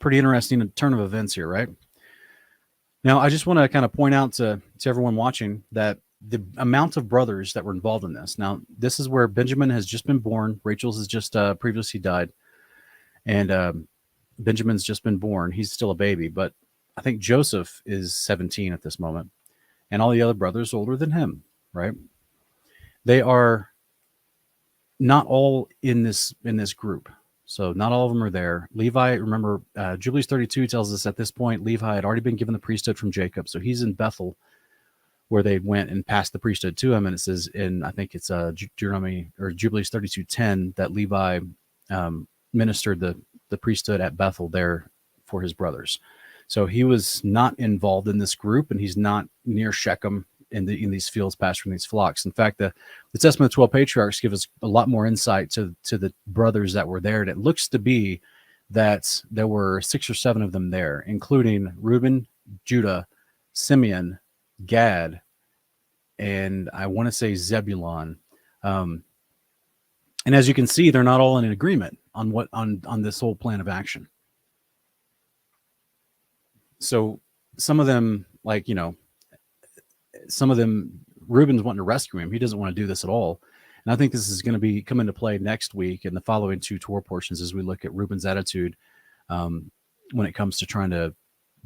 pretty interesting turn of events here, right? Now, I just want to kind of point out to everyone watching that the amount of brothers that were involved in this. Now, this is where Benjamin has just been born. Rachel's has just previously died. And Benjamin's just been born. He's still a baby, but I think Joseph is 17 at this moment. And all the other brothers older than him, right? They are not all in this group. So not all of them are there. Levi, remember, Jubilees 32 tells us at this point, Levi had already been given the priesthood from Jacob. So he's in Bethel, where they went and passed the priesthood to him. And it says in, I think it's Deuteronomy or Jubilees 32:10 that Levi ministered the priesthood at Bethel there for his brothers. So he was not involved in this group, and he's not near Shechem in these fields pasturing these flocks. In fact, the Testament of 12 Patriarchs give us a lot more insight to the brothers that were there. And it looks to be that there were 6 or 7 of them there, including Reuben, Judah, Simeon, Gad, and I want to say Zebulon. And as you can see, they're not all in agreement on this whole plan of action. So some of them, like, some of them, Reuben's wanting to rescue him. He doesn't want to do this at all. And I think this is going to come into play next week in the following 2 Torah portions as we look at Reuben's attitude when it comes to trying to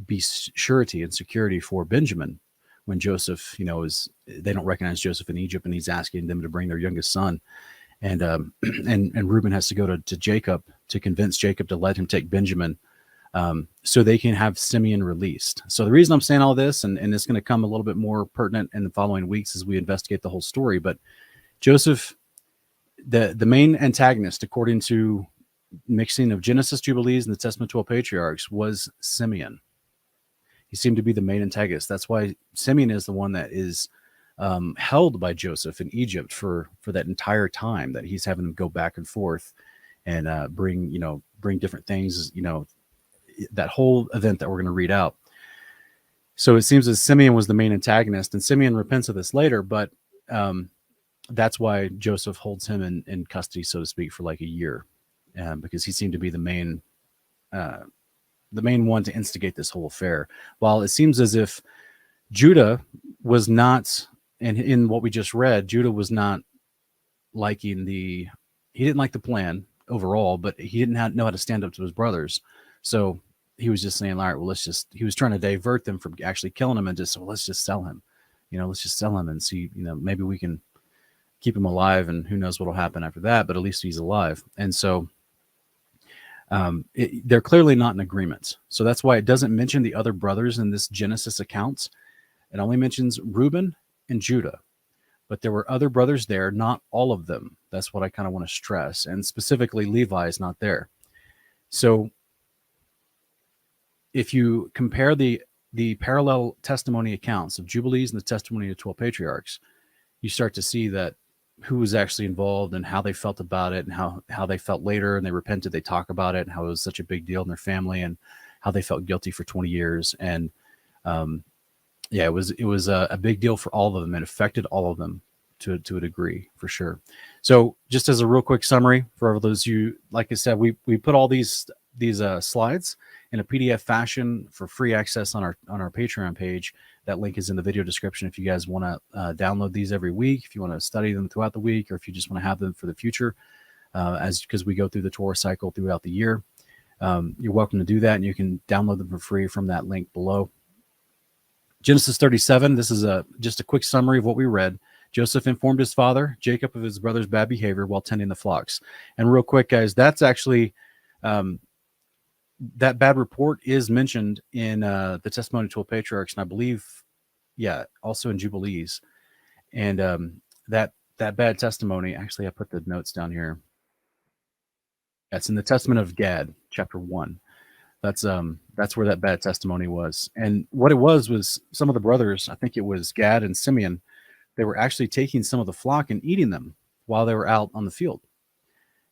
be surety and security for Benjamin when Joseph, they don't recognize Joseph in Egypt, and he's asking them to bring their youngest son. And Reuben has to go to Jacob to convince Jacob to let him take Benjamin so they can have Simeon released. So the reason I'm saying all this, and it's going to come a little bit more pertinent in the following weeks as we investigate the whole story, but Joseph, the main antagonist, according to mixing of Genesis, Jubilees, and the Testament of 12 Patriarchs, was Simeon. He seemed to be the main antagonist. That's why Simeon is the one that is held by Joseph in Egypt for that entire time that he's having him go back and forth and bring different things, that whole event that we're going to read out. So it seems as Simeon was the main antagonist, and Simeon repents of this later, but that's why Joseph holds him in custody, so to speak, for like a year, because he seemed to be the main one to instigate this whole affair. While it seems as if Judah was not, and in what we just read, Judah was not liking he didn't like the plan overall, but he didn't know how to stand up to his brothers. So he was just saying, all right, well, he was trying to divert them from actually killing him and let's just sell him, let's just sell him and see, maybe we can keep him alive, and who knows what'll happen after that, but at least he's alive. And so they're clearly not in agreement. So that's why it doesn't mention the other brothers in this Genesis account. It only mentions Reuben and Judah, but there were other brothers there, not all of them. That's what I kind of want to stress. And specifically, Levi is not there. So if you compare the parallel testimony accounts of Jubilees and the testimony of 12 Patriarchs, you start to see that who was actually involved and how they felt about it, and how they felt later, and they repented, they talk about it, and how it was such a big deal in their family, and how they felt guilty for 20 years. And it was a big deal for all of them. It affected all of them to a degree, for sure. So just as a real quick summary for those of you, like I said, we put all these slides in a PDF fashion for free access on our Patreon page. That link is in the video description if you guys want to download these every week, if you want to study them throughout the week, or if you just want to have them for the future, because we go through the Torah cycle throughout the year. You're welcome to do that, and you can download them for free from that link below. Genesis 37, this is just a quick summary of what we read. Joseph informed his father, Jacob, of his brother's bad behavior while tending the flocks. And real quick, guys, that's actually... that bad report is mentioned in the Testimony of 12 Patriarchs, and I believe, also in Jubilees. And that bad testimony, actually, I put the notes down here. That's in the Testament of Gad, chapter 1. That's where that bad testimony was. And what it was some of the brothers, I think it was Gad and Simeon, they were actually taking some of the flock and eating them while they were out on the field.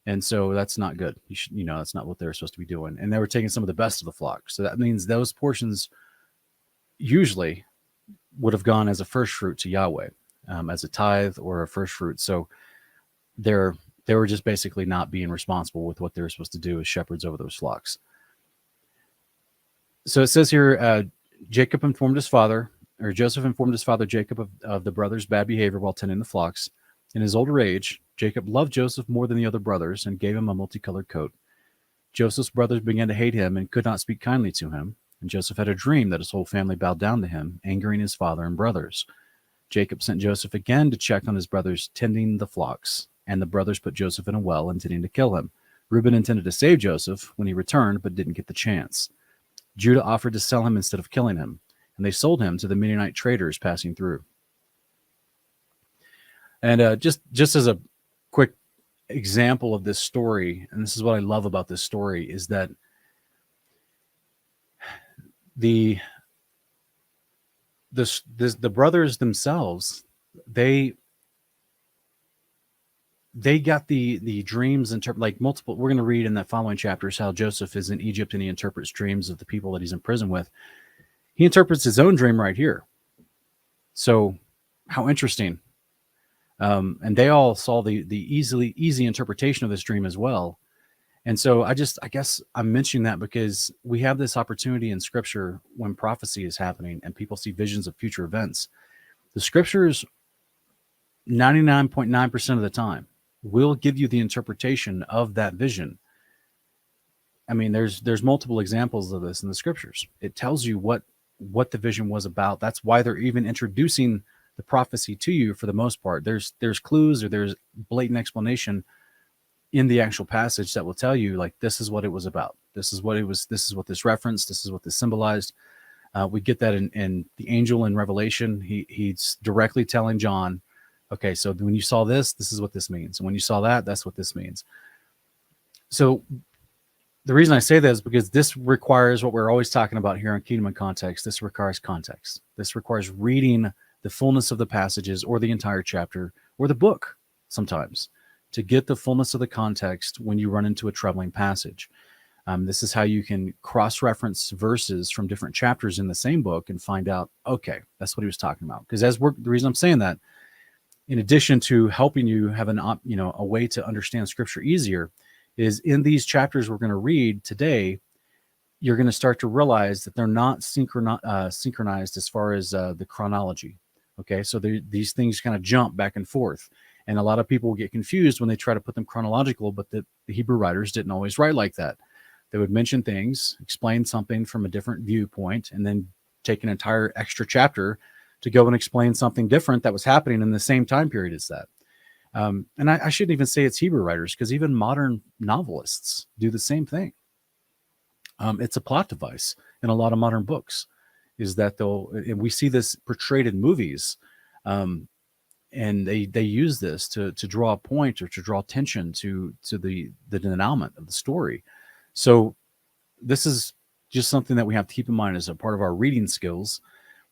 And so that's not good. That's not what they were supposed to be doing. And they were taking some of the best of the flock. So that means those portions usually would have gone as a first fruit to Yahweh, as a tithe or a first fruit. So they were just basically not being responsible with what they were supposed to do as shepherds over those flocks. So it says here, Jacob informed his father, or Joseph informed his father Jacob of the brothers' bad behavior while tending the flocks. In his older age, Jacob loved Joseph more than the other brothers and gave him a multicolored coat. Joseph's brothers began to hate him and could not speak kindly to him. And Joseph had a dream that his whole family bowed down to him, angering his father and brothers. Jacob sent Joseph again to check on his brothers tending the flocks, and the brothers put Joseph in a well, intending to kill him. Reuben intended to save Joseph when he returned, but didn't get the chance. Judah offered to sell him instead of killing him, and they sold him to the Midianite traders passing through. And just as a quick example of this story, and this is what I love about this story, is that the brothers themselves, they got the dreams like multiple. We're going to read in that following chapters how Joseph is in Egypt and he interprets dreams of the people that he's in prison with. He interprets his own dream right here. So how interesting. And they all saw the easy interpretation of this dream as well. And so I guess I'm mentioning that because we have this opportunity in Scripture when prophecy is happening and people see visions of future events. The Scriptures, 99.9% of the time, will give you the interpretation of that vision. I mean, there's multiple examples of this in the Scriptures. It tells you what the vision was about. That's why they're even introducing the prophecy to you for the most part. There's clues or there's blatant explanation in the actual passage that will tell you, like, this is what it was about. This is what it was. This is what this referenced. This is what this symbolized. We get that in the angel in Revelation. He's directly telling John, okay, so when you saw this, this is what this means. And when you saw that, that's what this means. So the reason I say that is because this requires what we're always talking about here on Kingdom and Context. This requires context. This requires reading the fullness of the passages or the entire chapter or the book sometimes to get the fullness of the context when you run into a troubling passage. This is how you can cross-reference verses from different chapters in the same book and find out, okay, that's what he was talking about. Because the reason I'm saying that, in addition to helping you have a way to understand Scripture easier, is in these chapters we're going to read today, you're going to start to realize that they're not synchronized as far as the chronology. Okay, so these things kind of jump back and forth. And a lot of people get confused when they try to put them chronological, but the Hebrew writers didn't always write like that. They would mention things, explain something from a different viewpoint, and then take an entire extra chapter to go and explain something different that was happening in the same time period as that. And I shouldn't even say it's Hebrew writers, because even modern novelists do the same thing. It's a plot device in a lot of modern books, is that and we see this portrayed in movies, and they use this to draw a point or to draw attention to the denouement of the story. So this is just something that we have to keep in mind as a part of our reading skills.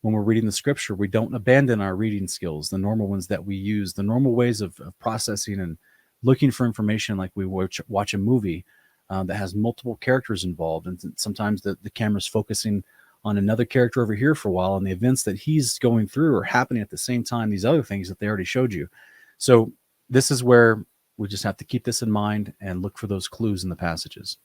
When we're reading the Scripture, we don't abandon our reading skills, the normal ones that we use, the normal ways of processing and looking for information, like we watch a movie that has multiple characters involved. And sometimes the camera's focusing on another character over here for a while, and the events that he's going through are happening at the same time, these other things that they already showed you. So this is where we just have to keep this in mind and look for those clues in the passages.